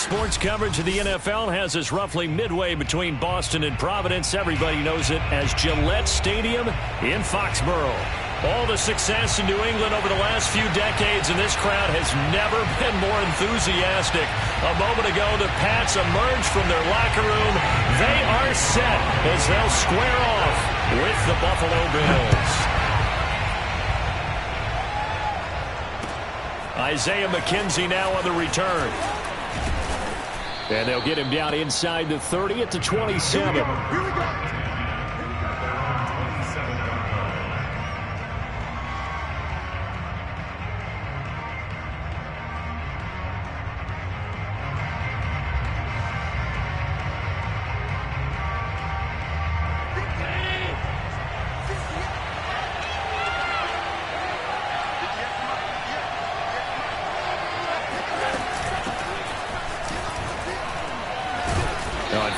Sports coverage of the NFL has us roughly midway between Boston and Providence. Everybody knows it as Gillette Stadium in Foxborough. All the success in New England over the last few decades, and this crowd has never been more enthusiastic. A moment ago, the Pats emerged from their locker room. They are set as they'll square off with the Buffalo Bills. Isaiah McKenzie now on the return. And they'll get him down inside the 30 at the 27. Here we go.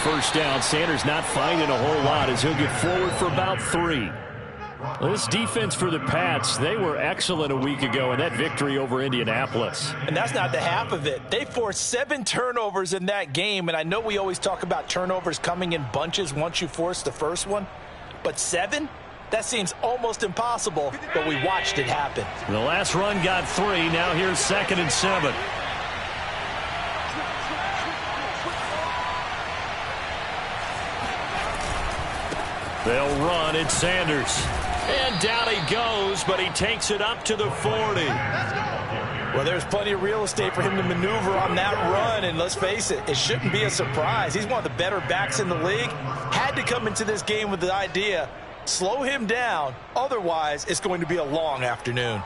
First down, Sanders not finding a whole lot as he'll get forward for about 3. This defense for the Pats, they were excellent a week ago in that victory over Indianapolis. And that's not the half of it. They forced 7 turnovers in that game, and I know we always talk about turnovers coming in bunches once you force the first one, but 7? That seems almost impossible, but we watched it happen. The last run got 3. Now here's 2nd and 7. They'll run. It's Sanders. And down he goes, but he takes it up to the 40. Well, there's plenty of real estate for him to maneuver on that run, and let's face it, it shouldn't be a surprise. He's one of the better backs in the league. Had to come into this game with the idea, slow him down, otherwise it's going to be a long afternoon.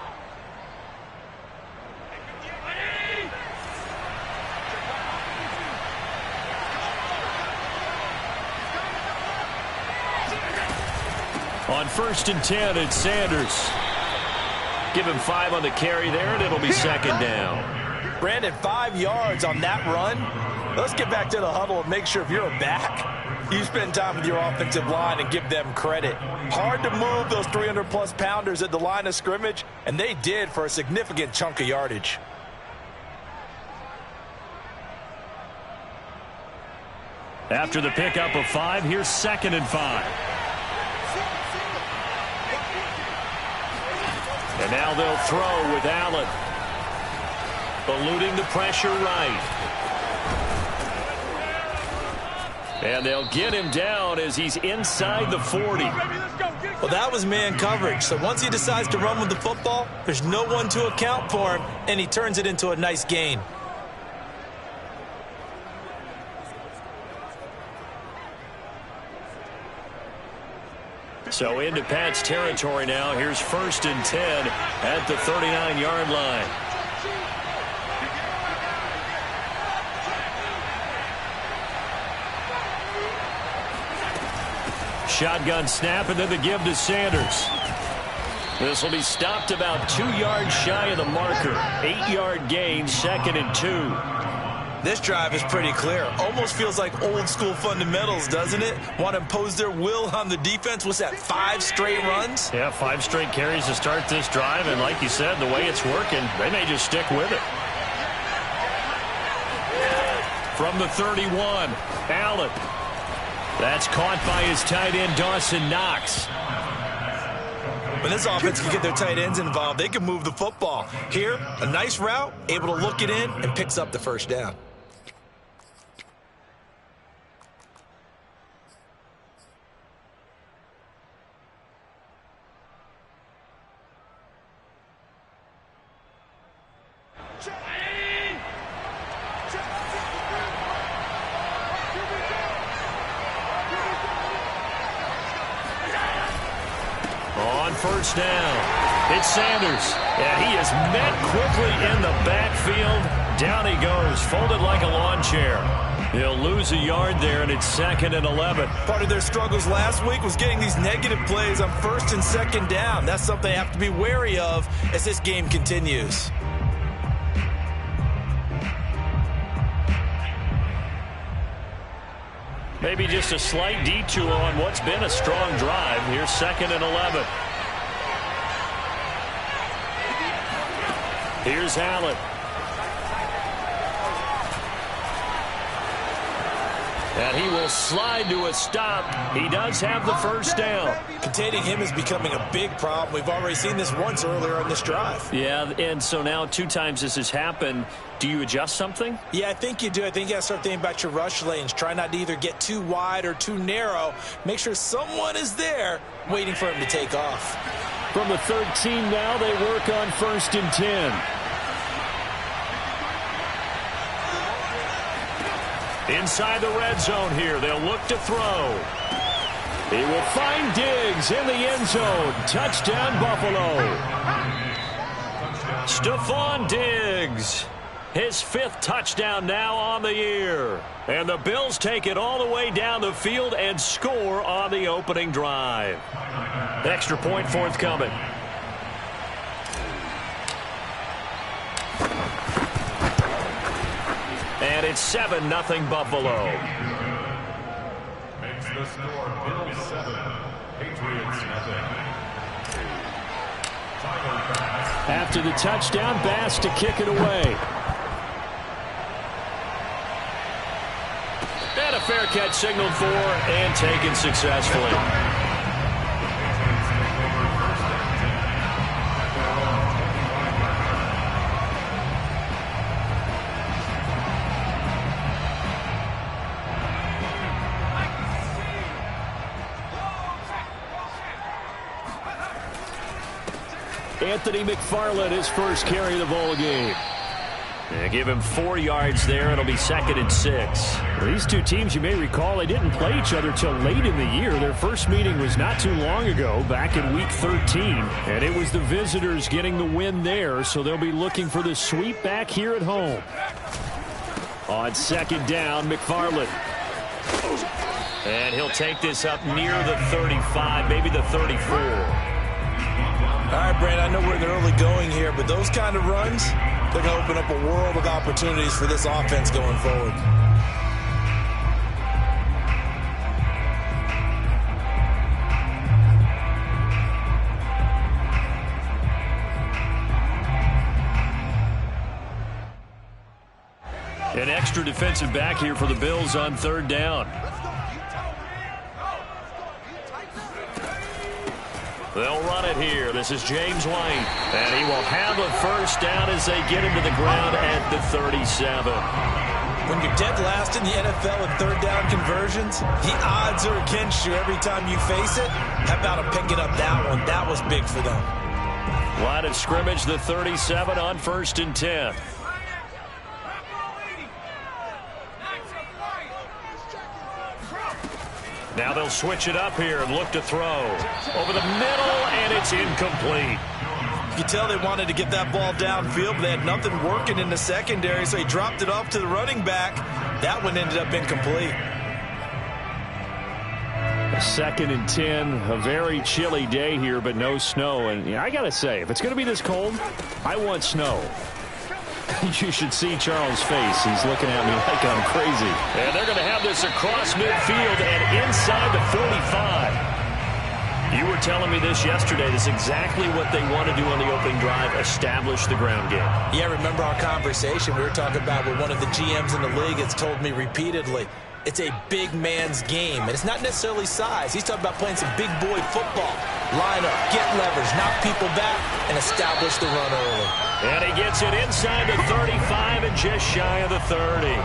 On 1st and 10, it's Sanders. Give him 5 on the carry there, and it'll be 2nd down. Brandon, 5 yards on that run. Let's get back to the huddle and make sure if you're a back, you spend time with your offensive line and give them credit. Hard to move those 300-plus pounders at the line of scrimmage, and they did for a significant chunk of yardage. After the pickup of 5, here's 2nd and 5. And now they'll throw with Allen. Eluding the pressure right. And they'll get him down as he's inside the 40. Well, that was man coverage. So once he decides to run with the football, there's no one to account for him, and he turns it into a nice gain. So into Pat's territory now. Here's 1st and 10 at the 39-yard line. Shotgun snap, and then the give to Sanders. This will be stopped about 2 yards shy of the marker. 8-yard gain, 2nd and 2. This drive is pretty clear. Almost feels like old school fundamentals, doesn't it? Want to impose their will on the defense. What's that, 5 straight runs? Yeah, 5 straight carries to start this drive. And like you said, the way it's working, they may just stick with it. From the 31, Allen. That's caught by his tight end, Dawson Knox. When this offense can get their tight ends involved, they can move the football. Here, a nice route, able to look it in, and picks up the 1st down. On 1st down, it's Sanders. And he is met quickly in the backfield. Down he goes, folded like a lawn chair. He'll lose a yard there, and it's 2nd and 11. Part of their struggles last week was getting these negative plays on 1st and 2nd down. That's something they have to be wary of as this game continues. Maybe just a slight detour on what's been a strong drive. Here's 2nd and 11. Here's Allen. And he will slide to a stop. He does have the first down. Containing him is becoming a big problem. We've already seen this once earlier in this drive. Yeah, and so now 2 times this has happened. Do you adjust something? Yeah, I think you do. I think you got to start thinking about your rush lanes. Try not to either get too wide or too narrow. Make sure someone is there waiting for him to take off. From the 13 now, they work on 1st and 10. Inside the red zone here, they'll look to throw. He will find Diggs in the end zone. Touchdown, Buffalo. Stephon Diggs. His 5th touchdown now on the year. And the Bills take it all the way down the field and score on the opening drive. Extra point forthcoming. And it's 7-0 Buffalo. Makes the score Bills 7, Patriots nothing. After the touchdown, Bass to kick it away. And a fair catch signaled for and taken successfully. Anthony McFarland, his first carry of the ball game. And give him 4 yards there. It'll be 2nd and 6. Well, these two teams, you may recall, they didn't play each other till late in the year. Their first meeting was not too long ago, back in Week 13. And it was the visitors getting the win there, so they'll be looking for the sweep back here at home. On 2nd down, McFarland. And he'll take this up near the 35, maybe the 34. All right, Brand, I know we're in the early going here, but those kind of runs, they're going to open up a world of opportunities for this offense going forward. An extra defensive back here for the Bills on 3rd down. They'll run it here. This is James White. And he will have a first down as they get into the ground at the 37. When you're dead last in the NFL in 3rd down conversions, the odds are against you every time you face it. How about him picking up that one? That was big for them. Line of scrimmage, the 37 on 1st and 10. Now they'll switch it up here and look to throw. Over the middle, and it's incomplete. You could tell they wanted to get that ball downfield, but they had nothing working in the secondary, so he dropped it off to the running back. That one ended up incomplete. 2nd and 10, a very chilly day here, but no snow. And I got to say, if it's going to be this cold, I want snow. You should see Charles' face. He's looking at me like I'm crazy. And they're going to have this across midfield and inside the 45. You were telling me this yesterday. This is exactly what they want to do on the opening drive, establish the ground game. Yeah, remember our conversation we were talking about with one of the GMs in the league has told me repeatedly, it's a big man's game, and it's not necessarily size. He's talking about playing some big boy football. Line up, get leverage, knock people back, and establish the run early. And he gets it inside the 35 and just shy of the 30.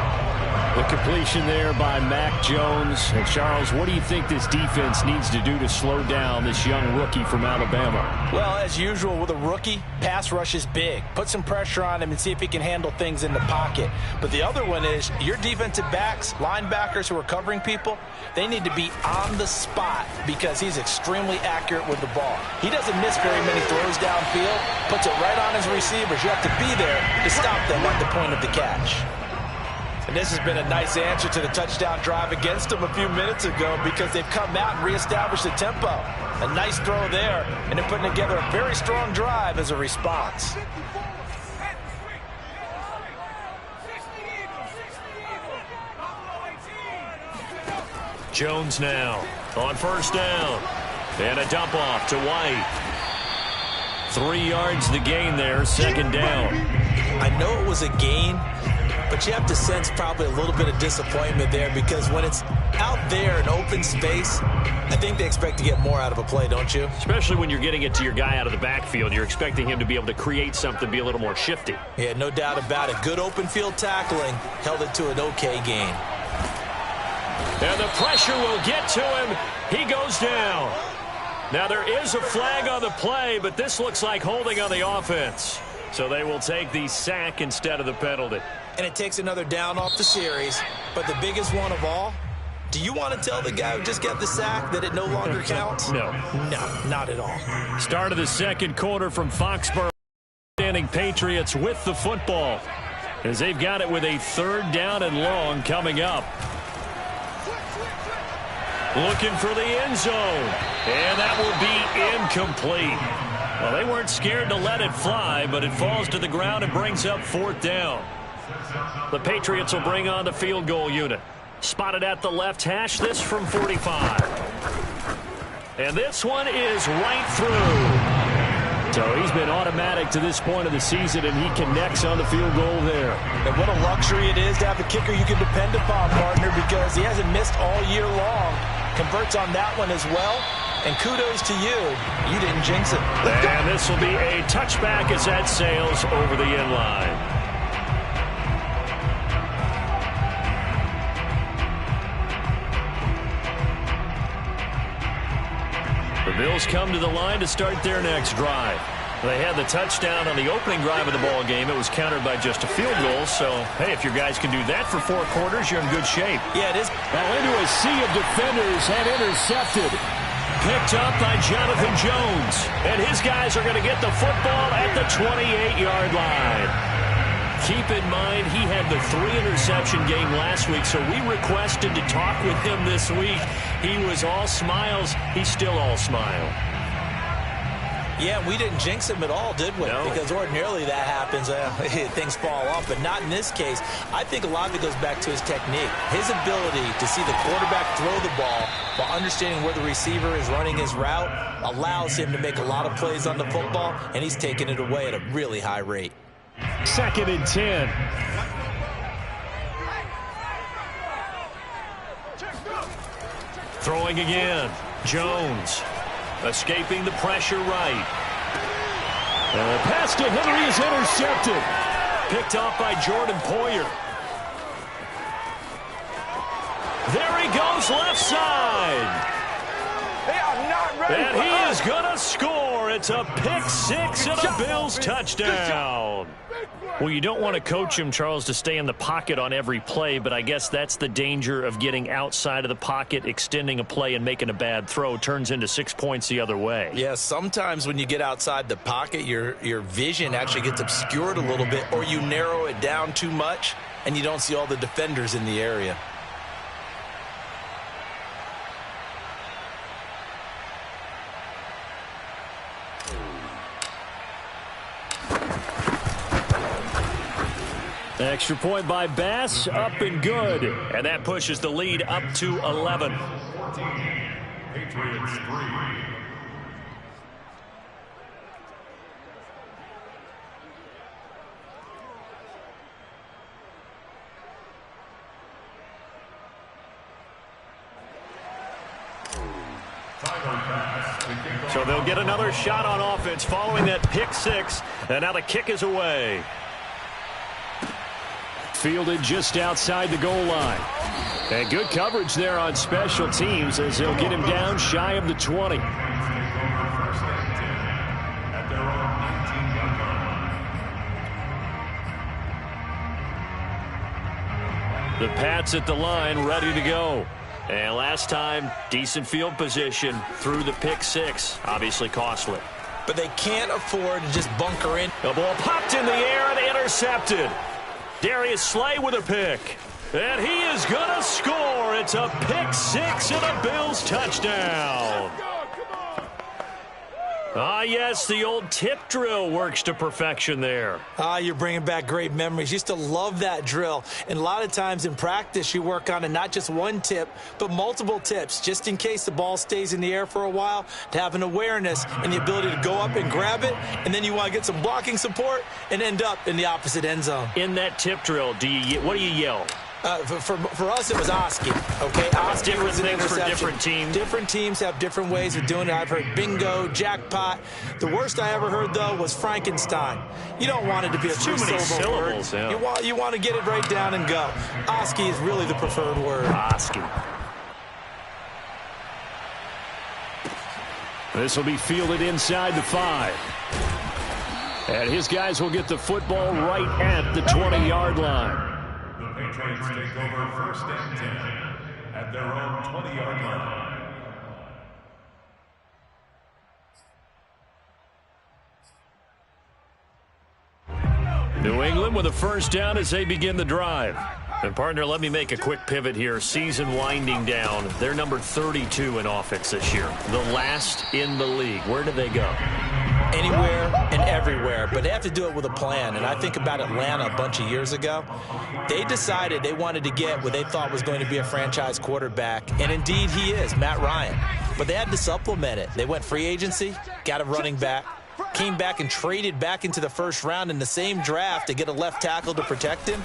The completion there by Mac Jones. And Charles, what do you think this defense needs to do to slow down this young rookie from Alabama? Well, as usual with a rookie, pass rush is big. Put some pressure on him and see if he can handle things in the pocket. But the other one is your defensive backs, linebackers who are covering people, they need to be on the spot because he's extremely accurate with the ball. He doesn't miss very many throws downfield, puts it right on his receivers. You have to be there to stop them at the point of the catch. And this has been a nice answer to the touchdown drive against them a few minutes ago because they've come out and reestablished the tempo. A nice throw there, and they're putting together a very strong drive as a response. Jones now on 1st down. And a dump off to White. 3 yards the gain there, 2nd down. I know it was a gain, But you have to sense probably a little bit of disappointment there, because when it's out there in open space, I think they expect to get more out of a play, don't you? Especially when you're getting it to your guy out of the backfield. You're expecting him to be able to create something, be a little more shifty. Yeah, no doubt about it. Good open field tackling. Held it to an okay gain. And the pressure will get to him. He goes down. Now there is a flag on the play, but this looks like holding on the offense. So they will take the sack instead of the penalty. And it takes another down off the series. But the biggest one of all, do you want to tell the guy who just got the sack that it no longer counts? No. No, not at all. Start of the second quarter from Foxborough. Standing Patriots with the football, as they've got it with a 3rd down and long coming up. Looking for the end zone. And that will be incomplete. Well, they weren't scared to let it fly, but it falls to the ground and brings up 4th down. The Patriots will bring on the field goal unit. Spotted at the left hash, this from 45. And this one is right through. So he's been automatic to this point of the season, and he connects on the field goal there. And what a luxury it is to have a kicker you can depend upon, partner, because he hasn't missed all year long. Converts on that one as well. And kudos to you. You didn't jinx it. And this will be a touchback as that sails over the end line. The Bills come to the line to start their next drive. They had the touchdown on the opening drive of the ball game. It was countered by just a field goal. So, hey, if your guys can do that for 4 quarters, you're in good shape. Yeah, it is. Now into a sea of defenders and intercepted. Picked up by Jonathan Jones. And his guys are going to get the football at the 28-yard line. Keep in mind, he had the 3-interception game last week, so we requested to talk with him this week. He was all smiles. He's still all smile. Yeah, we didn't jinx him at all, did we? No. Because ordinarily that happens. Things fall off, but not in this case. I think a lot of it goes back to his technique. His ability to see the quarterback throw the ball while understanding where the receiver is running his route allows him to make a lot of plays on the football, and he's taking it away at a really high rate. 2nd and 10. Throwing again. Jones escaping the pressure right. Pass to Henry is intercepted. Picked off by Jordan Poyer. There he goes left side. They are not ready. And he is going to score. It's a pick 6 and a Bills touchdown. Well, you don't want to coach him, Charles, to stay in the pocket on every play, but I guess that's the danger of getting outside of the pocket, extending a play, and making a bad throw. Turns into 6 points the other way. Yeah, sometimes when you get outside the pocket, your vision actually gets obscured a little bit, or you narrow it down too much, and you don't see all the defenders in the area. Extra point by Bass, up and good. And that pushes the lead up to 11. 14, Patriots 3. So they'll get another shot on offense following that pick 6. And now the kick is away. Fielded just outside the goal line. And good coverage there on special teams as they'll get him down shy of the 20. The Pats at the line, ready to go. And last time, decent field position through the pick 6. Obviously costly. But they can't afford to just bunker in. The ball popped in the air and intercepted. Darius Slay with a pick. And he is going to score. It's a pick 6 and a Bills touchdown. Yes, the old tip drill works to perfection there. You're bringing back great memories. Used to love that drill. And a lot of times in practice, you work on it, not just one tip, but multiple tips, just in case the ball stays in the air for a while, to have an awareness and the ability to go up and grab it, and then you want to get some blocking support and end up in the opposite end zone. In that tip drill, what do you yell? For us, it was Oski. Okay, Oski different was an things for interception. different teams. Different teams have different ways of doing it. I've heard bingo, jackpot. The worst I ever heard, though, was Frankenstein. You don't want it to be a too many syllables. word. Yeah. You want to get it right down and go. Oski is really the preferred word. Oski. This will be fielded inside the 5. And his guys will get the football right at the 20-yard line. The Patriots take over first and 10 at their own 20-yard line. New England with a first down as they begin the drive. And, partner, let me make a quick pivot here. Season winding down. They're number 32 in offense this year. The last in the league. Where do they go? Anywhere and everywhere, but they have to do it with a plan. And I think about Atlanta a bunch of years ago. They decided they wanted to get what they thought was going to be a franchise quarterback, and indeed he is, Matt Ryan. But they had to supplement it. They went free agency, got a running back, came back and traded back into the first round in the same draft to get a left tackle to protect him.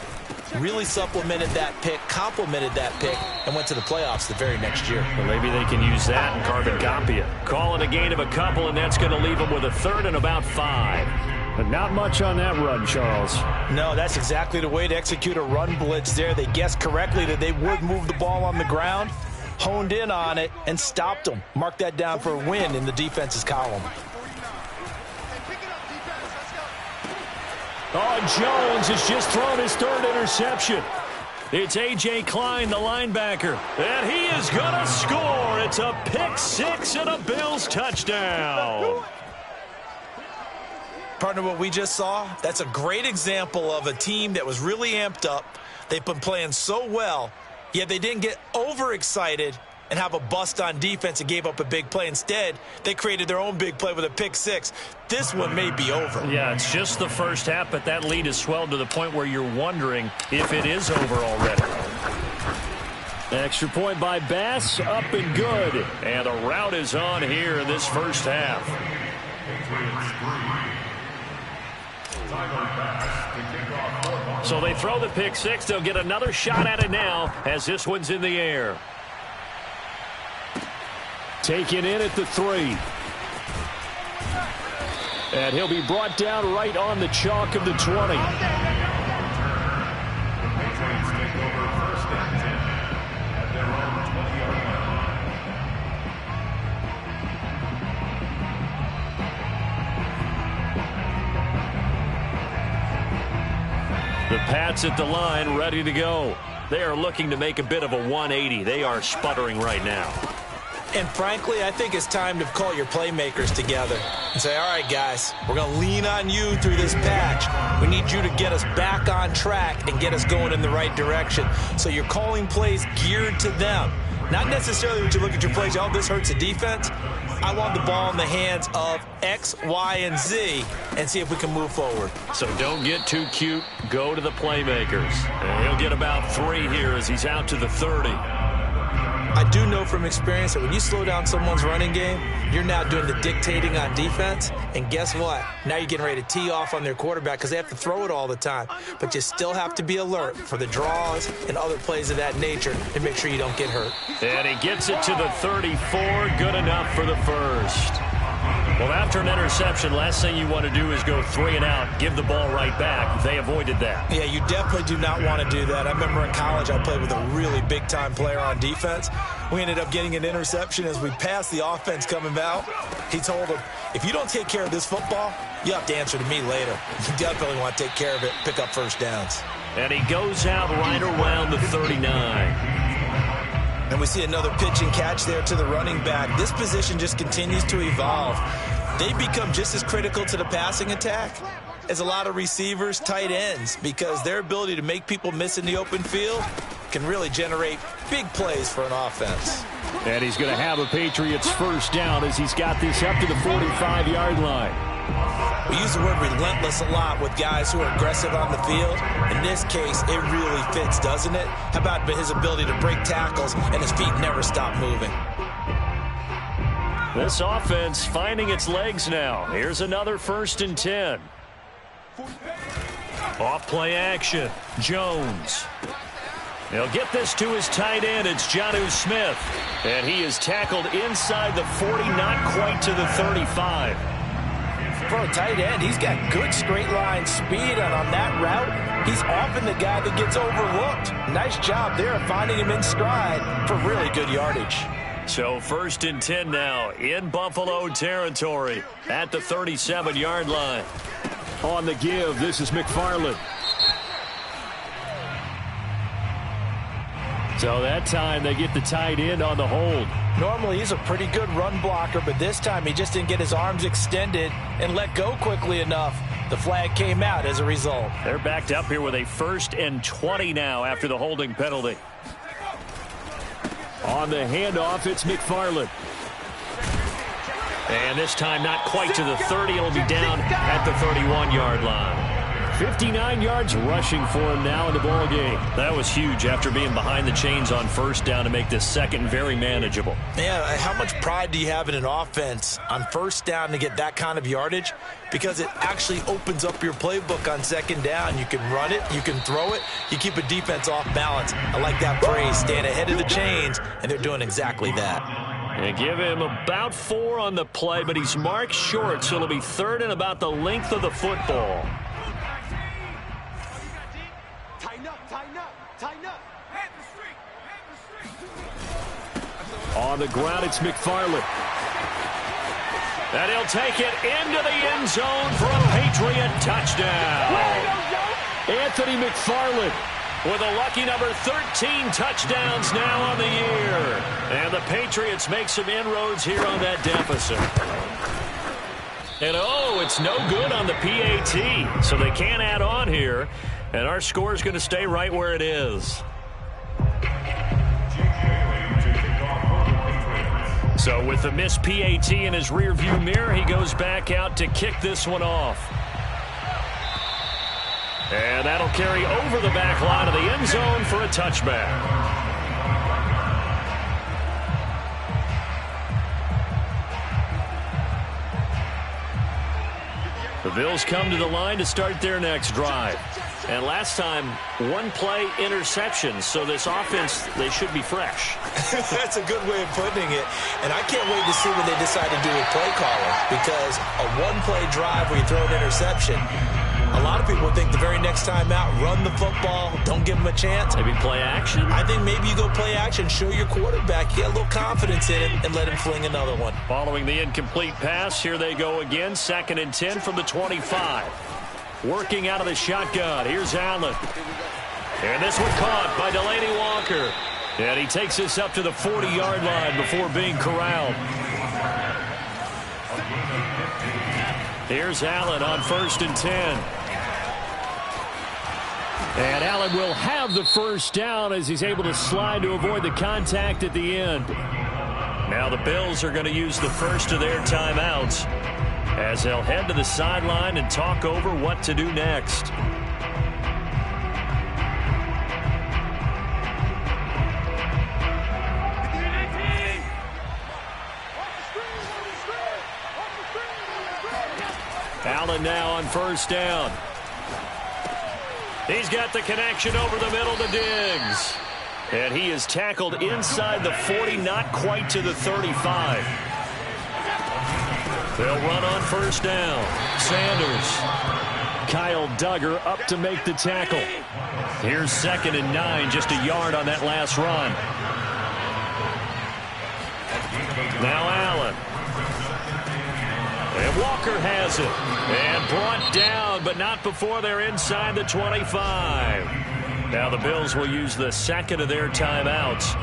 Really supplemented that pick, complemented that pick, and went to the playoffs the very next year. Well, maybe they can use that and carbon copy it. Call it a gain of a couple, and that's going to leave them with a third and about 5. But not much on that run, Charles. No, that's exactly the way to execute a run blitz there. They guessed correctly that they would move the ball on the ground, honed in on it, and stopped them. Mark that down for a win in the defense's column. Jones has just thrown his third interception. It's A.J. Klein, the linebacker, and he is going to score. It's a pick-6 and a Bills touchdown. Partner, what we just saw, that's a great example of a team that was really amped up. They've been playing so well, yet they didn't get overexcited and have a bust on defense and gave up a big play. Instead, they created their own big play with a pick-6. This one may be over. Yeah, it's just the first half, but that lead has swelled to the point where you're wondering if it is over already. Extra point by Bass, up and good. And the route is on here in this first half. So they throw the pick-6. They'll get another shot at it now as this one's in the air. Taken in at the 3. And he'll be brought down right on the chalk of the 20. The Pats at the line, ready to go. They are looking to make a bit of a 180. They are sputtering right now. And frankly, I think it's time to call your playmakers together and say, all right, guys, we're going to lean on you through this patch. We need you to get us back on track and get us going in the right direction. So you're calling plays geared to them. Not necessarily when you look at your plays, oh, this hurts the defense. I want the ball in the hands of X, Y, and Z and see if we can move forward. So don't get too cute. Go to the playmakers. And he'll get about 3 here as he's out to the 30. I do know from experience that when you slow down someone's running game, you're now doing the dictating on defense. And guess what? Now you're getting ready to tee off on their quarterback because they have to throw it all the time. But you still have to be alert for the draws and other plays of that nature and make sure you don't get hurt. And he gets it to the 34. Good enough for the first. Well, after an interception, last thing you want to do is go 3 and out, give the ball right back. They avoided that. Yeah, you definitely do not want to do that. I remember in college I played with a really big-time player on defense. We ended up getting an interception as we passed the offense coming out. He told him, if you don't take care of this football, you have to answer to me later. You definitely want to take care of it, pick up first downs. And he goes out right around the 39. And we see another pitch and catch there to the running back. This position just continues to evolve. They become just as critical to the passing attack as a lot of receivers, tight ends, because their ability to make people miss in the open field can can really generate big plays for an offense. And he's going to have a Patriots first down as he's got this up to the 45-yard line. We use the word relentless a lot with guys who are aggressive on the field. In this case, it really fits, doesn't it? How about his ability to break tackles and his feet never stop moving? This offense finding its legs now. Here's another 1st and 10. Off play action. Jones. He'll get this to his tight end. It's Jonnu Smith. And he is tackled inside the 40, not quite to the 35. For a tight end, he's got good straight line speed, and on that route, he's often the guy that gets overlooked. Nice job there of finding him in stride for really good yardage. So 1st and 10 now in Buffalo territory at the 37-yard line. On the give, this is McFarland. So that time they get the tight end on the hold. Normally he's a pretty good run blocker, but this time he just didn't get his arms extended and let go quickly enough. The flag came out as a result. They're backed up here with a 1st and 20 now after the holding penalty. On the handoff, it's McFarland. And this time not quite to the 30. It'll be down at the 31-yard line. 59 yards rushing for him now in the ball game. That was huge after being behind the chains on 1st down to make this second very manageable. Yeah, how much pride do you have in an offense on 1st down to get that kind of yardage? Because it actually opens up your playbook on 2nd down. You can run it, you can throw it, you keep a defense off balance. I like that phrase, staying ahead of the chains, and they're doing exactly that. And give him about 4 on the play, but he's marked short, so it'll be 3rd and about the length of the football. On the ground, it's McFarland. And he'll take it into the end zone for a Patriot touchdown. Anthony McFarland with a lucky number 13 touchdowns now on the year. And the Patriots make some inroads here on that deficit. And oh, it's no good on the PAT. So they can't add on here. And our score is going to stay right where it is. So with the missed PAT in his rearview mirror, he goes back out to kick this one off. And that'll carry over the back line of the end zone for a touchback. The Bills come to the line to start their next drive. And last time, 1-play interception. So this offense, they should be fresh. That's a good way of putting it. And I can't wait to see what they decide to do with play calling. Because a 1-play drive where you throw an interception, a lot of people think the very next time out, run the football, don't give them a chance. Maybe play action. I think maybe you go play action, show your quarterback, get a little confidence in him, and let him fling another one. Following the incomplete pass, here they go again. 2nd and 10 from the 25. Working out of the shotgun. Here's Allen. And this one caught by Delaney Walker. And he takes this up to the 40-yard line before being corralled. Here's Allen on 1st and 10. And Allen will have the first down as he's able to slide to avoid the contact at the end. Now the Bills are going to use the first of their timeouts as they'll head to the sideline and talk over what to do next. Allen now on 1st down. He's got the connection over the middle to Diggs. And he is tackled inside the 40, not quite to the 35. They'll run on 1st down. Sanders. Kyle Duggar up to make the tackle. Here's 2nd and 9, just a yard on that last run. Now Allen. And Walker has it. And brought down, but not before they're inside the 25. Now the Bills will use the second of their timeouts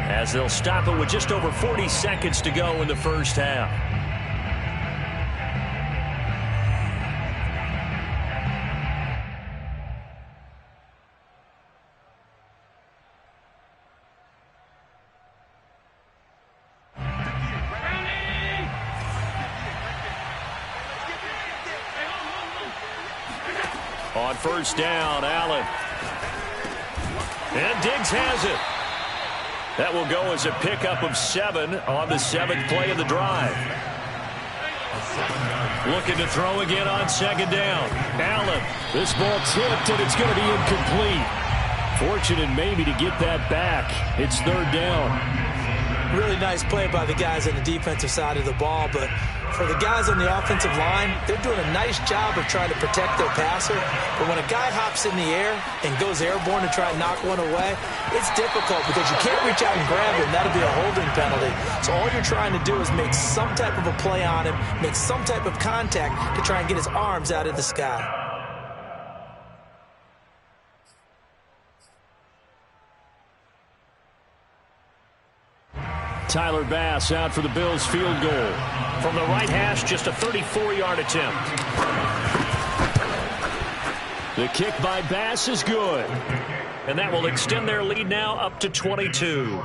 as they'll stop it with just over 40 seconds to go in the first half. On first down, Allen. And Diggs has it. That will go as a pickup of 7 on the 7th play of the drive. Looking to throw again on second down. Allen. This ball tipped, and it's going to be incomplete. Fortunate maybe to get that back. It's third down. Really nice play by the guys on the defensive side of the ball, but for the guys on the offensive line, they're doing a nice job of trying to protect their passer. But when a guy hops in the air and goes airborne to try and knock one away, it's difficult because you can't reach out and grab him. That'll be a holding penalty. So all you're trying to do is make some type of a play on him, make some type of contact to try and get his arms out of the sky. Tyler Bass out for the Bills field goal. From the right hash, just a 34-yard attempt. The kick by Bass is good. And that will extend their lead now up to 22.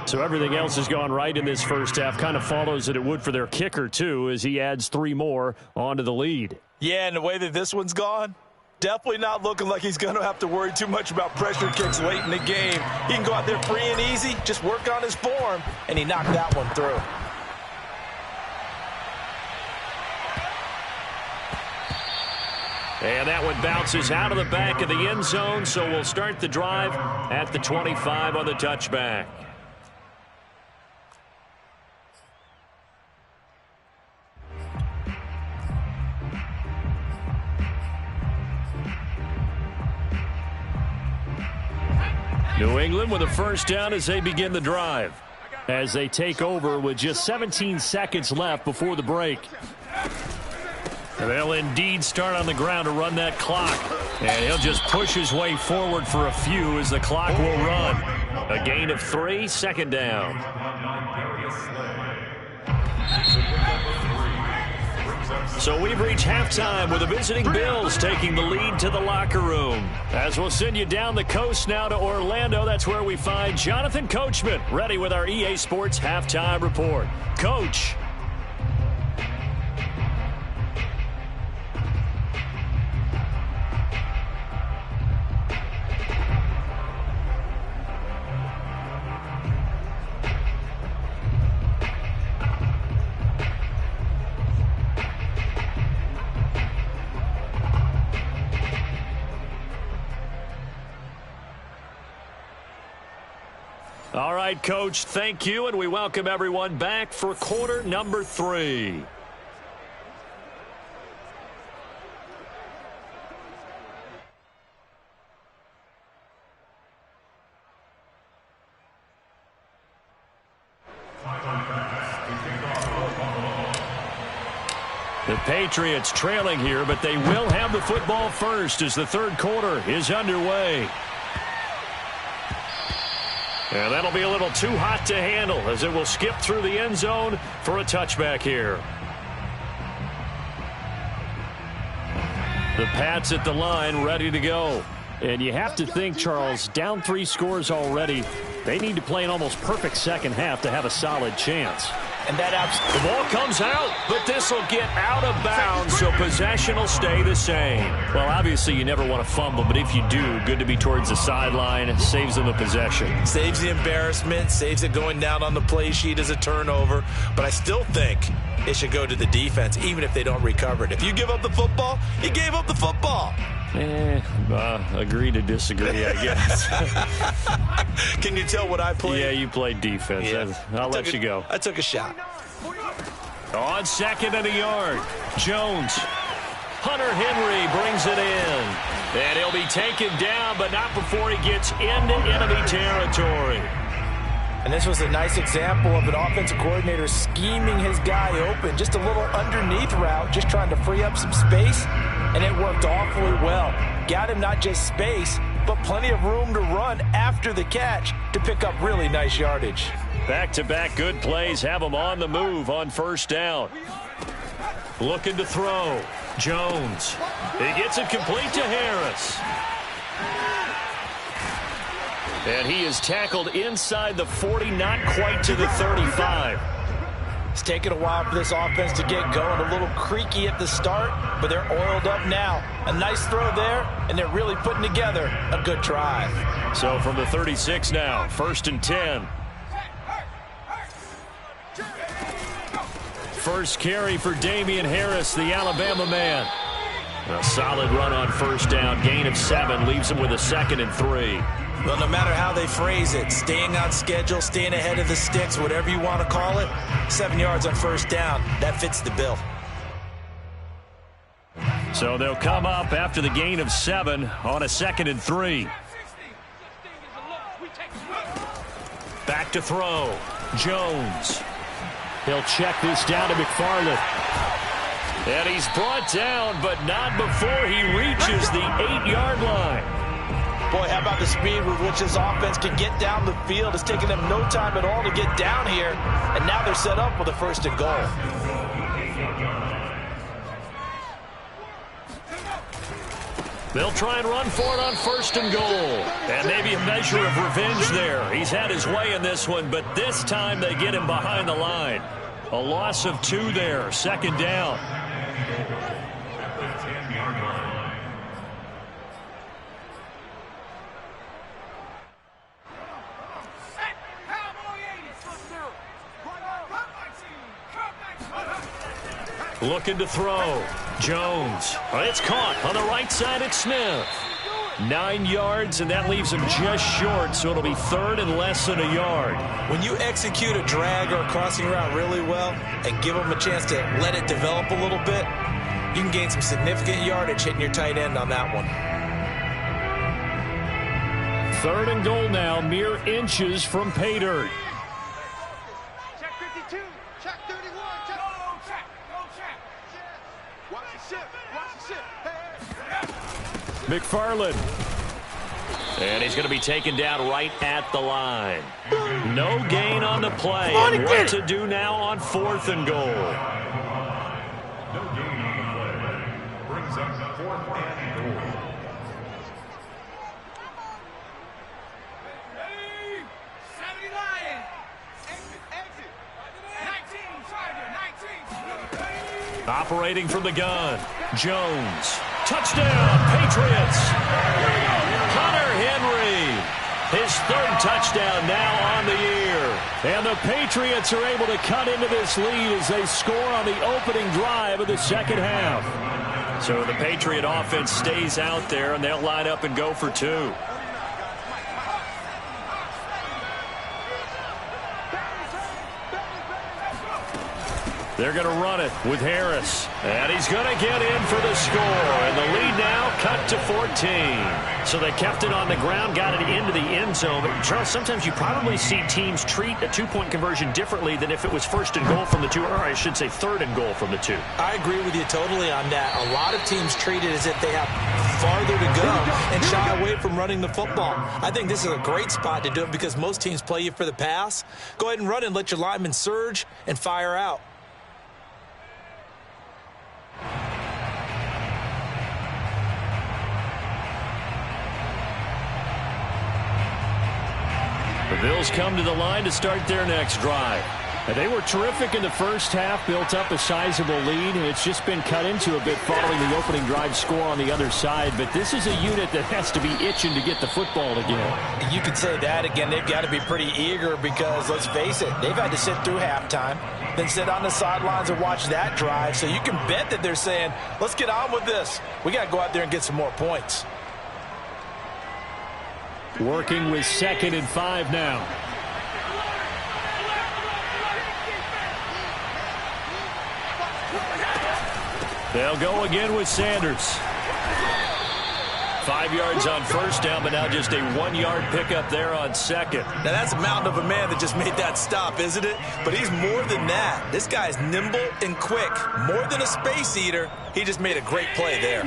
So everything else has gone right in this first half. Kind of follows that it would for their kicker, too, as he adds 3 more onto the lead. Yeah, and the way that this one's gone, definitely not looking like he's going to have to worry too much about pressure kicks late in the game. He can go out there free and easy, just work on his form, and he knocked that one through. And that one bounces out of the back of the end zone, so we'll start the drive at the 25 on the touchback. New England with a first down as they begin the drive. As they take over with just 17 seconds left before the break. They'll indeed start on the ground to run that clock. And he'll just push his way forward for a few as the clock will run. A gain of 3, second down. So we've reached halftime with the visiting Bills taking the lead to the locker room. As we'll send you down the coast now to Orlando, that's where we find Jonathan Coachman ready with our EA Sports halftime report. Coach. All right, Coach, thank you, and we welcome everyone back for quarter number 3. The Patriots trailing here, but they will have the football first as the third quarter is underway. And that'll be a little too hot to handle as it will skip through the end zone for a touchback here. The Pats at the line ready to go. And you have to think, Charles, down 3 scores already. They need to play an almost perfect second half to have a solid chance. And that the ball comes out, but this will get out of bounds, so possession will stay the same. Well, obviously you never want to fumble, but if you do, good to be towards the sideline. Saves them the possession. Saves the embarrassment, saves it going down on the play sheet as a turnover. But I still think it should go to the defense, even if they don't recover it. If you give up the football, you gave up the football. Agree to disagree, I guess. Can you tell what I played? Yeah, you played defense. Yeah. I'll let you go. I took a shot. On second and a yard, Jones. Hunter Henry brings it in. And he'll be taken down, but not before he gets into enemy territory. And this was a nice example of an offensive coordinator scheming his guy open. Just a little underneath route, just trying to free up some space. And it worked awfully well. Got him not just space, but plenty of room to run after the catch to pick up really nice yardage. Back-to-back good plays have him on the move on first down. Looking to throw. Jones. He gets it complete to Harris. And he is tackled inside the 40, not quite to the 35. It's taken a while for this offense to get going. A little creaky at the start, but they're oiled up now. A nice throw there, and they're really putting together a good drive. So from the 36 now, 1st and 10. First carry for Damian Harris, the Alabama man. A solid run on 1st down. Gain of 7 leaves him with a 2nd and 3. Well, no matter how they phrase it, staying on schedule, staying ahead of the sticks, whatever you want to call it, 7 yards on 1st down, that fits the bill. So they'll come up after the gain of 7 on a 2nd and 3. Back to throw. Jones. He'll check this down to McFarland. And he's brought down, but not before he reaches the 8-yard line. Boy, how about the speed with which this offense can get down the field? It's taken them no time at all to get down here, and now they're set up with a 1st and goal. They'll try and run for it on 1st and goal. And maybe a measure of revenge there. He's had his way in this one, but this time they get him behind the line. A loss of 2 there, 2nd down. Looking to throw. Jones. It's caught on the right side at Smith. 9 yards, and that leaves him just short, so it'll be 3rd and less than a yard. When you execute a drag or a crossing route really well and give them a chance to let it develop a little bit, you can gain some significant yardage hitting your tight end on that one. 3rd and goal now, mere inches from pay dirt. Check 52, check 31, check. Go check, go check. Watch the ship, watch the ship. Hey. McFarland. And he's going to be taken down right at the line. No gain on the play. And what to do now on 4th and goal. No gain on the play. Brings up 4th and goal. Ready? 70 Lions. Exit, exit. 19, Charger, 19. Operating from the gun. Jones. Touchdown, Patriots. Hunter Henry. His 3rd touchdown now on the year. And the Patriots are able to cut into this lead as they score on the opening drive of the 2nd half. So the Patriot offense stays out there, and they'll line up and go for 2. They're going to run it with Harris. And he's going to get in for the score. And the lead now cut to 14. So they kept it on the ground, got it into the end zone. But, Charles, sometimes you probably see teams treat a 2-point conversion differently than if it was 1st and goal from the 2, or I should say 3rd and goal from the 2. I agree with you totally on that. A lot of teams treat it as if they have farther to go and shy away from running the football. I think this is a great spot to do it because most teams play you for the pass. Go ahead and run and let your linemen surge and fire out. The Bills come to the line to start their next drive. And they were terrific in the 1st half, built up a sizable lead, and it's just been cut into a bit following the opening drive score on the other side. But this is a unit that has to be itching to get the football again. You could say that again. They've got to be pretty eager because, let's face it, they've had to sit through halftime, then sit on the sidelines and watch that drive. So you can bet that they're saying, let's get on with this. We got to go out there and get some more points. Working with 2nd and 5 now. They'll go again with Sanders. 5 yards on 1st down, but now just a 1-yard pickup there on 2nd. Now, that's a mountain of a man that just made that stop, isn't it? But he's more than that. This guy's nimble and quick. More than a space eater, he just made a great play there.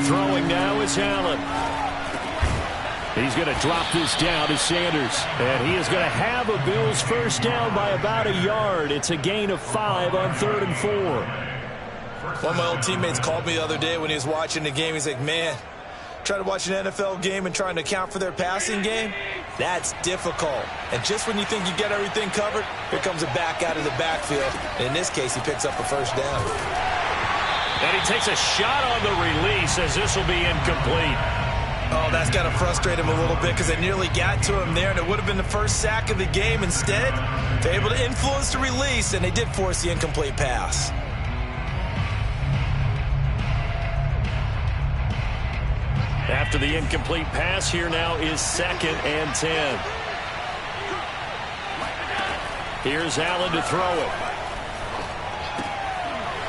Throwing now is Allen. He's going to drop this down to Sanders. And he is going to have a Bills 1st down by about a yard. It's a gain of 5 on 3rd and 4. One of my old teammates called me the other day when he was watching the game. He's like, man, Trying to watch an NFL game and trying to account for their passing game? That's difficult. And just when you think you get everything covered, here comes a back out of the backfield. And in this case, he picks up a first down. And he takes a shot on the release as this will be incomplete. Oh, that's got to frustrate him a little bit because they nearly got to him there, and it would have been the first sack of the game. Instead, they're able to influence the release, and they did force the incomplete pass. After the incomplete pass, here now is 2nd and 10. Here's Allen to throw it.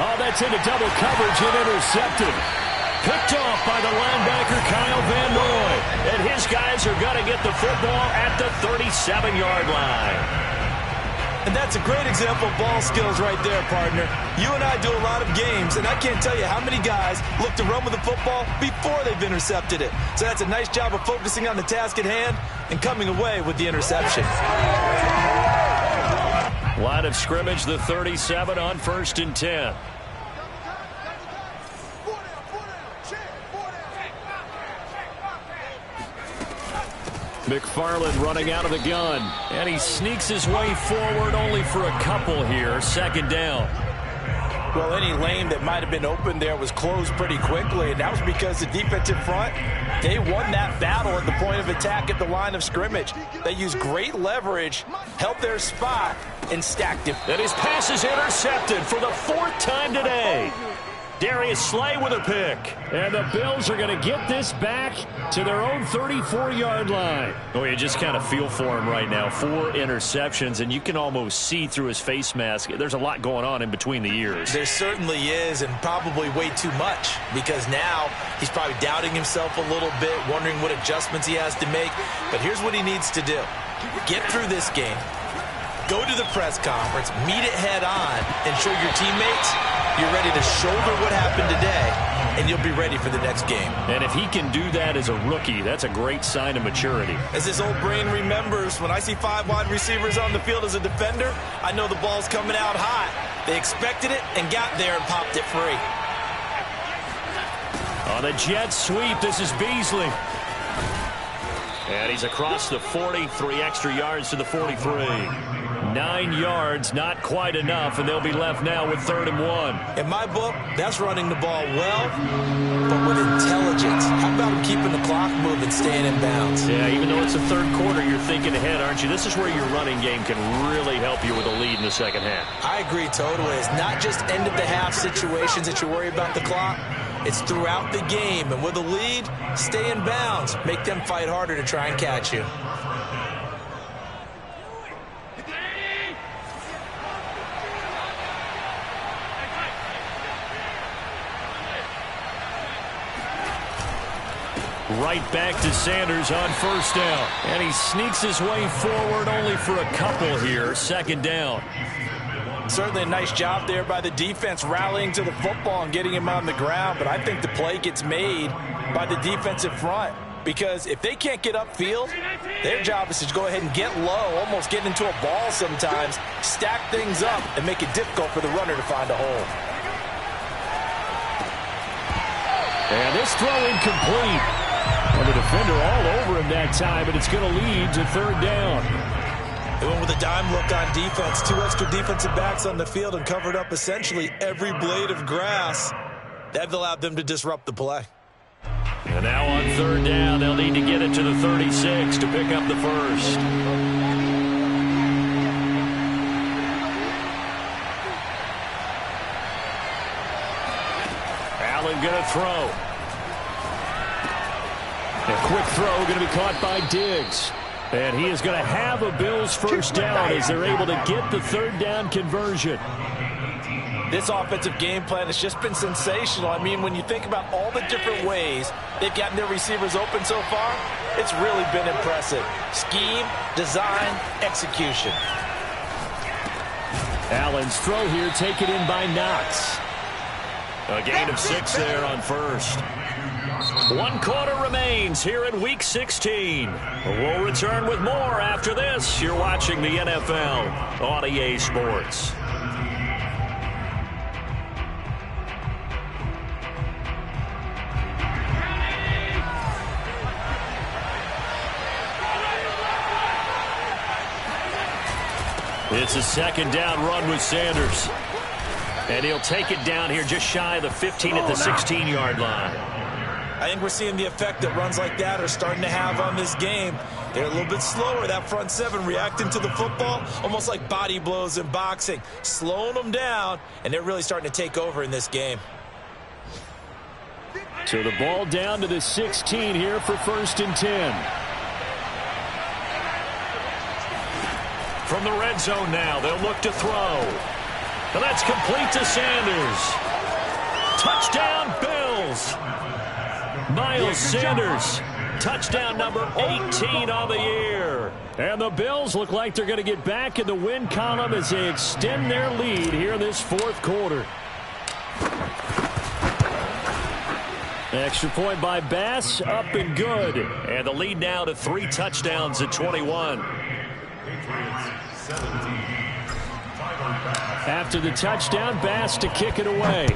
Oh, that's into double coverage and intercepted. Picked off by the linebacker, Kyle Van Noy. And his guys are going to get the football at the 37-yard line. And that's a great example of ball skills right there, partner. You and I do a lot of games, and I can't tell you how many guys look to run with the football before they've intercepted it. So that's a nice job of focusing on the task at hand and coming away with the interception. Line of scrimmage, the 37 on 1st and 10. McFarland running out of the gun. And he sneaks his way forward only for a couple here. 2nd down. Well, any lane that might have been open there was closed pretty quickly, and that was because the defensive front, they won that battle at the point of attack at the line of scrimmage. They used great leverage, held their spot, and stacked it. And his pass is intercepted for the 4th time today. Darius Slay with a pick. And the Bills are going to get this back to their own 34-yard line. Oh, you just kind of feel for him right now. 4 interceptions, and you can almost see through his face mask. There's a lot going on in between the ears. There certainly is, and probably way too much, because now he's probably doubting himself a little bit, wondering what adjustments he has to make. But here's what he needs to do. Get through this game. Go to the press conference, meet it head on, and show your teammates you're ready to shoulder what happened today, and you'll be ready for the next game. And if he can do that as a rookie, that's a great sign of maturity. As his old brain remembers, when I see 5 wide receivers on the field as a defender, I know the ball's coming out hot. They expected it and got there and popped it free. On a jet sweep, this is Beasley. And he's across the 40, 3 extra yards to the 43. 9 yards, not quite enough, and they'll be left now with 3rd and 1. In my book, that's running the ball well, but with intelligence. How about him keeping the clock moving, staying in bounds? Yeah, even though it's the 3rd quarter, you're thinking ahead, aren't you? This is where your running game can really help you with a lead in the 2nd half. I agree totally. It's not just end-of-the-half situations that you worry about the clock. It's throughout the game, and with a lead, stay in bounds. Make them fight harder to try and catch you. Right back to Sanders on 1st down. And he sneaks his way forward only for a couple here. 2nd down. Certainly a nice job there by the defense rallying to the football and getting him on the ground. But I think the play gets made by the defensive front. Because if they can't get upfield, their job is to go ahead and get low, almost get into a ball sometimes, stack things up, and make it difficult for the runner to find a hole. And this throw incomplete. And the defender all over him that time, and it's going to lead to 3rd down. They went with a dime look on defense. 2 extra defensive backs on the field and covered up essentially every blade of grass. That allowed them to disrupt the play. And now on 3rd down, they'll need to get it to the 36 to pick up the 1st. Allen going to throw. A quick throw going to be caught by Diggs. And he is going to have a Bills 1st down as they're able to get the 3rd down conversion. This offensive game plan has just been sensational. I mean, when you think about all the different ways they've gotten their receivers open so far, it's really been impressive. Scheme, design, execution. Allen's throw here taken in by Knox. A gain of 6 there on 1st. 1 quarter remains here in Week 16. We'll return with more after this. You're watching the NFL on EA Sports. It's a second down run with Sanders. And he'll take it down here just shy of the 15 at the 16-yard line. I think we're seeing the effect that runs like that are starting to have on this game. They're a little bit slower, that front seven, reacting to the football, almost like body blows in boxing, slowing them down, and they're really starting to take over in this game. So the ball down to the 16 here for 1st and 10. From the red zone now, they'll look to throw. And that's complete to Sanders. Touchdown, Bills. Miles Sanders, touchdown number 18 on the year. And the Bills look like they're going to get back in the win column as they extend their lead here in this 4th quarter. Extra point by Bass, up and good. And the lead now to 3 touchdowns at 21. After the touchdown, Bass to kick it away.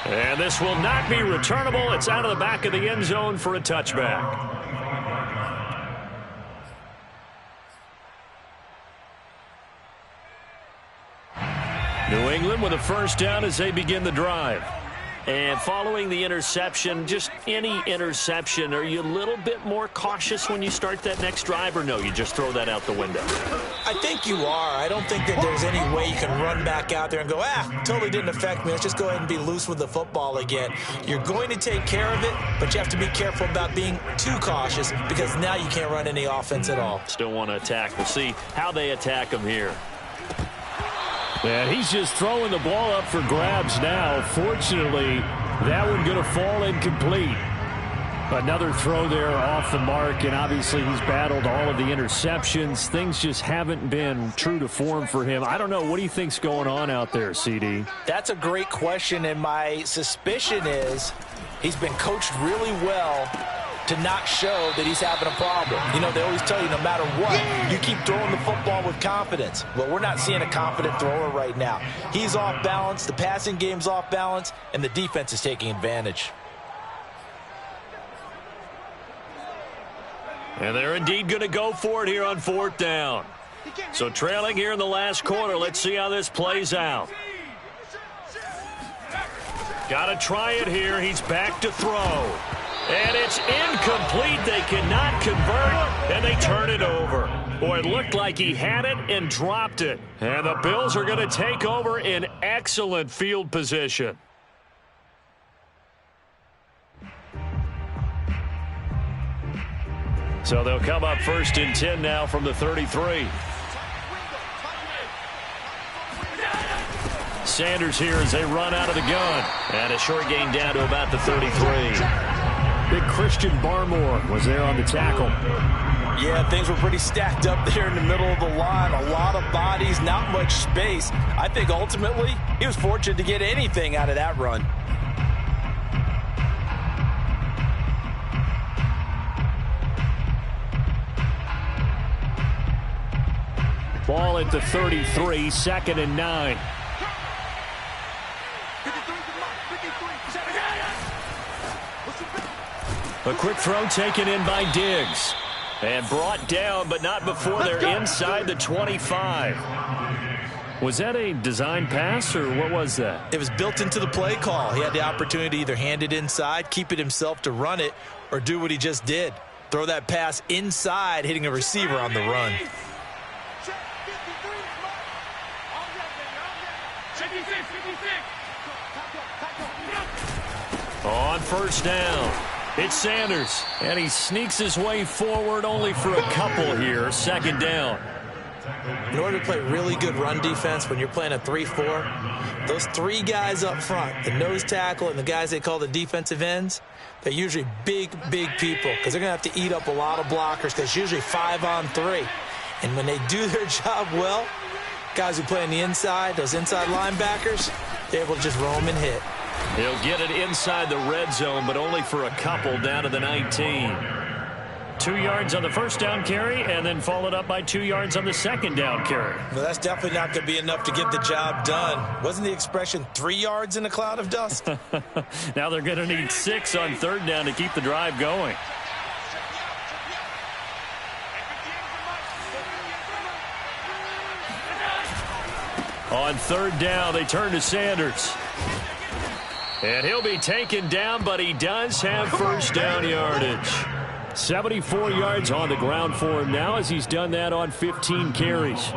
And this will not be returnable. It's out of the back of the end zone for a touchback. New England with a first down as they begin the drive. And following the interception, just any interception, are you a little bit more cautious when you start that next drive, or no, you just throw that out the window? I think you are. I don't think that there's any way you can run back out there and go, totally didn't affect me. Let's just go ahead and be loose with the football again. You're going to take care of it, but you have to be careful about being too cautious because now you can't run any offense at all. Still want to attack. We'll see how they attack him here. And he's just throwing the ball up for grabs now. Fortunately, that one going to fall incomplete. Another throw there off the mark, and obviously he's battled all of the interceptions. Things just haven't been true to form for him. I don't know. What do you think's going on out there, CD? That's a great question, and my suspicion is he's been coached really well to not show that he's having a problem. You know, they always tell you no matter what, you keep throwing the football with confidence. Well, we're not seeing a confident thrower right now. He's off balance, the passing game's off balance, and the defense is taking advantage. And they're indeed going to go for it here on 4th down. So trailing here in the last quarter, let's see how this plays out. Got to try it here. He's back to throw. And it's incomplete. They cannot convert, and they turn it over. Boy, it looked like he had it and dropped it. And the Bills are going to take over in excellent field position. So they'll come up 1st and 10 now from the 33. Sanders here as they run out of the gun. And a short gain down to about the 33. Big Christian Barmore was there on the tackle. Yeah, things were pretty stacked up there in the middle of the line. A lot of bodies, not much space. I think ultimately he was fortunate to get anything out of that run. Ball at the 33, 2nd and 9. A quick throw taken in by Diggs. And brought down, but not before they're inside the 25. Was that a design pass, or what was that? It was built into the play call. He had the opportunity to either hand it inside, keep it himself to run it, or do what he just did. Throw that pass inside, hitting a receiver on the run. On 1st down, it's Sanders, and he sneaks his way forward only for a couple here. 2nd down. In order to play really good run defense when you're playing a 3-4, those 3 guys up front, the nose tackle and the guys they call the defensive ends, they're usually big people because they're going to have to eat up a lot of blockers because it's usually 5-on-3. And when they do their job well, guys who play on the inside, those inside linebackers, they're able to just roam and hit. He'll get it inside the red zone, but only for a couple down to the 19. 2 yards on the 1st down carry, and then followed up by 2 yards on the 2nd down carry. Well, that's definitely not going to be enough to get the job done. Wasn't the expression 3 yards in a cloud of dust? Now they're going to need 6 on 3rd down to keep the drive going. On third down, they turn to Sanders. And he'll be taken down, but he does have first down yardage. 74 yards on the ground for him now as he's done that on 15 carries.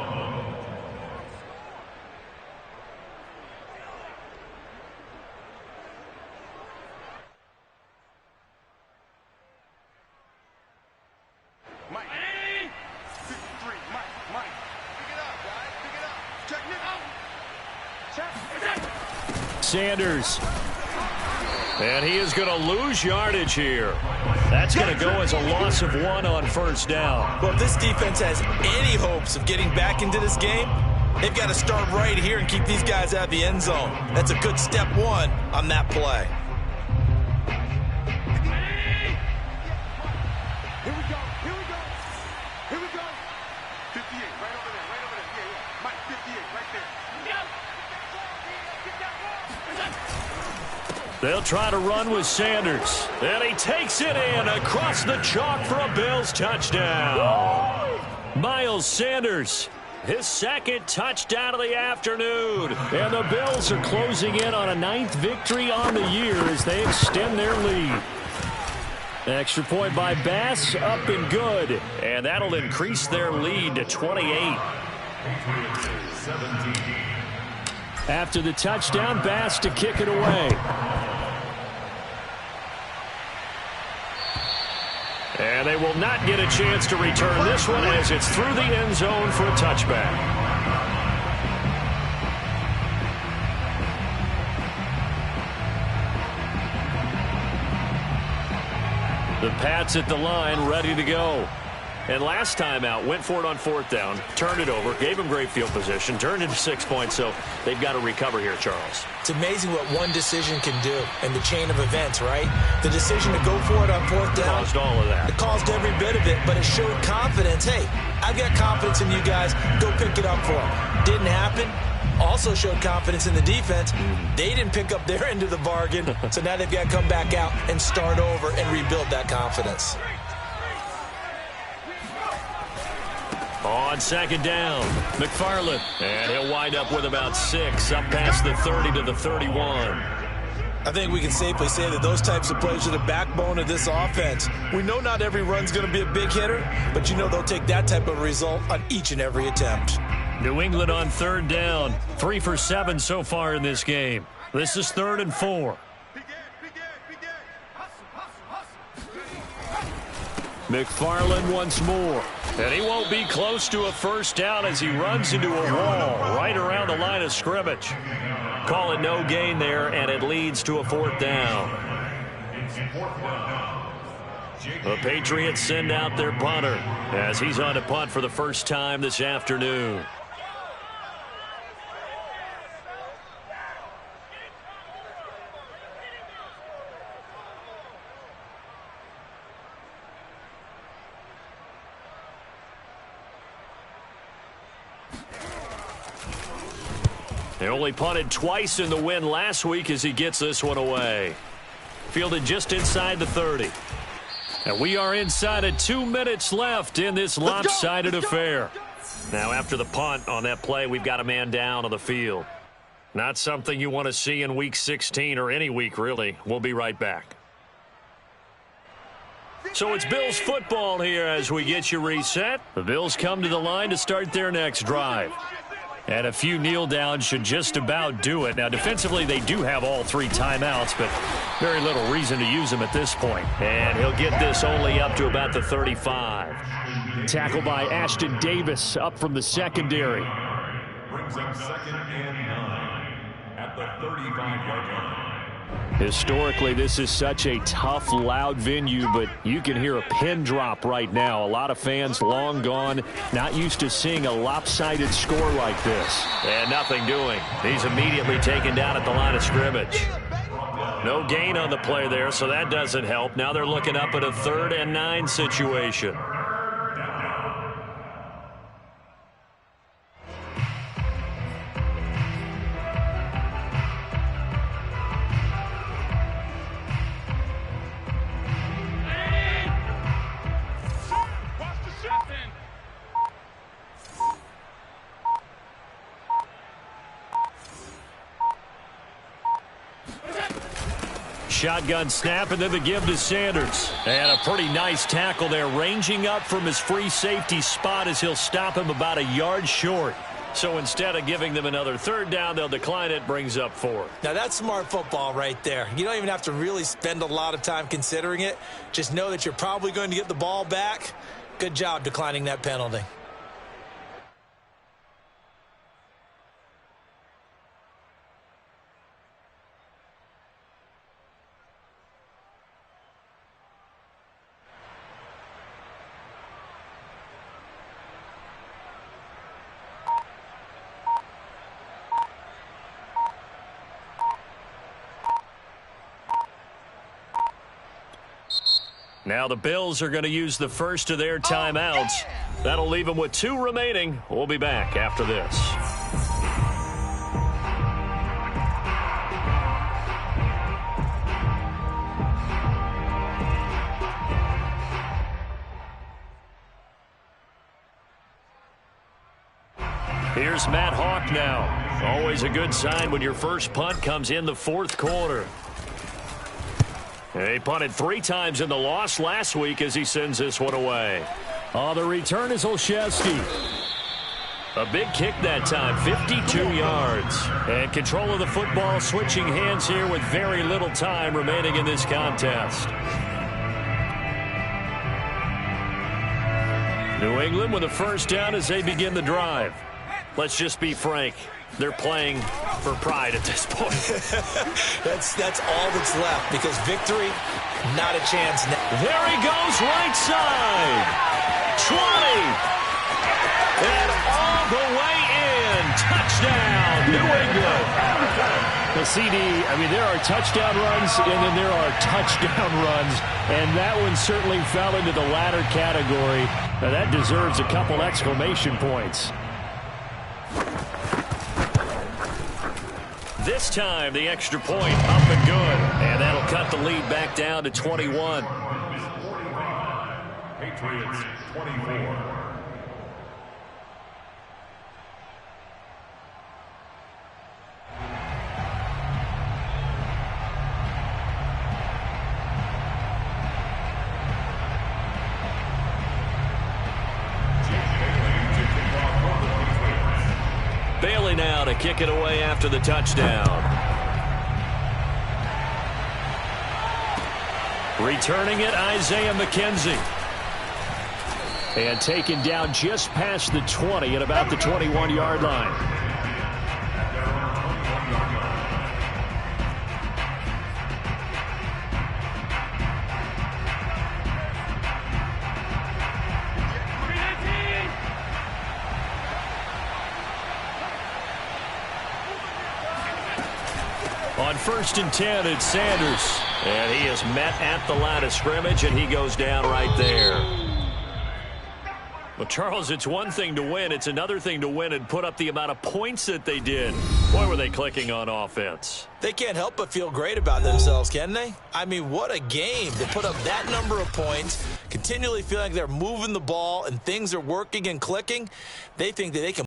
Sanders. And he is going to lose yardage here. That's going to go as a loss of 1 on first down. Well, if this defense has any hopes of getting back into this game, they've got to start right here and keep these guys out of the end zone. That's a good step 1 on that play. Here we go. Here we go. Here we go. 58, right over there. Right over there. Yeah. Mike, 58, right there. They'll try to run with Sanders. And he takes it in across the chalk for a Bills touchdown. Miles Sanders, his second touchdown of the afternoon. And the Bills are closing in on a 9th victory on the year as they extend their lead. Extra point by Bass, up and good. And that'll increase their lead to 28. After the touchdown, Bass to kick it away. And they will not get a chance to return this one as it's through the end zone for a touchback. The Pats at the line, ready to go. And last time out, went for it on 4th down, turned it over, gave them great field position, turned into 6 points, so they've got to recover here, Charles. It's amazing what one decision can do in the chain of events, right? The decision to go for it on 4th down. Caused all of that. It caused every bit of it, but it showed confidence. Hey, I've got confidence in you guys. Go pick it up for them. Didn't happen. Also showed confidence in the defense. They didn't pick up their end of the bargain, so now they've got to come back out and start over and rebuild that confidence. On second down, McFarland. And he'll wind up with about 6, up past the 30 to the 31. I think we can safely say that those types of plays are the backbone of this offense. We know not every run's going to be a big hitter, but you know they'll take that type of result on each and every attempt. New England on third down, 3 for 7 so far in this game. This is 3rd and 4. McFarland once more. And he won't be close to a first down as he runs into a wall right around the line of scrimmage. Call it no gain there, and it leads to a 4th down. The Patriots send out their punter as he's on to punt for the first time this afternoon. They only punted twice in the win last week as he gets this one away. Fielded just inside the 30. And we are inside of 2 minutes left in this lopsided affair. Now after the punt on that play, we've got a man down on the field. Not something you want to see in week 16 or any week really. We'll be right back. So it's Bills football here as we get you reset. The Bills come to the line to start their next drive. And a few kneel downs should just about do it. Now, defensively, they do have all 3 timeouts, but very little reason to use them at this point. And he'll get this only up to about the 35. Tackle by Ashton Davis up from the secondary. Brings up 2nd and 9 at the 35-yard line. Historically, this is such a tough, loud venue, but you can hear a pin drop right now. A lot of fans long gone, not used to seeing a lopsided score like this. And nothing doing. He's immediately taken down at the line of scrimmage. No gain on the play there, so that doesn't help. Now they're looking up at a 3rd and 9 situation. shotgun snap, and then the give to Sanders. And a pretty nice tackle there, ranging up from his free safety spot as he'll stop him about a yard short. So instead of giving them another third down, they'll decline it, brings up 4. Now, that's smart football right there. You don't even have to really spend a lot of time considering it. Just know that you're probably going to get the ball back. Good job declining that penalty. Now the Bills are going to use the first of their timeouts. That'll leave them with 2 remaining. We'll be back after this. Here's Matt Hawk now. Always a good sign when your first punt comes in the 4th quarter. He punted 3 times in the loss last week as he sends this one away. On the return is Olszewski. A big kick that time, 52 yards. And control of the football switching hands here with very little time remaining in this contest. New England with a first down as they begin the drive. Let's just be frank. They're playing for pride at this point. That's all that's left, because victory, not a chance now. There he goes, right side. 20. And all the way in. Touchdown, New England. The CD, I mean, there are touchdown runs, and then there are touchdown runs, and that one certainly fell into the latter category. Now, that deserves a couple exclamation points. This time, the extra point up and good. And that'll cut the lead back down to 21. Patriots 24. Bailey now to kick it away after the touchdown. Returning it, Isaiah McKenzie. And taken down just past the 20 at about the 21-yard line. On 1st and 10, it's Sanders. And he is met at the line of scrimmage, and he goes down right there. Well, Charles, it's one thing to win. It's another thing to win and put up the amount of points that they did. Boy, were they clicking on offense. They can't help but feel great about themselves, can they? I mean, what a game to put up that number of points, continually feeling like they're moving the ball and things are working and clicking. They think that they can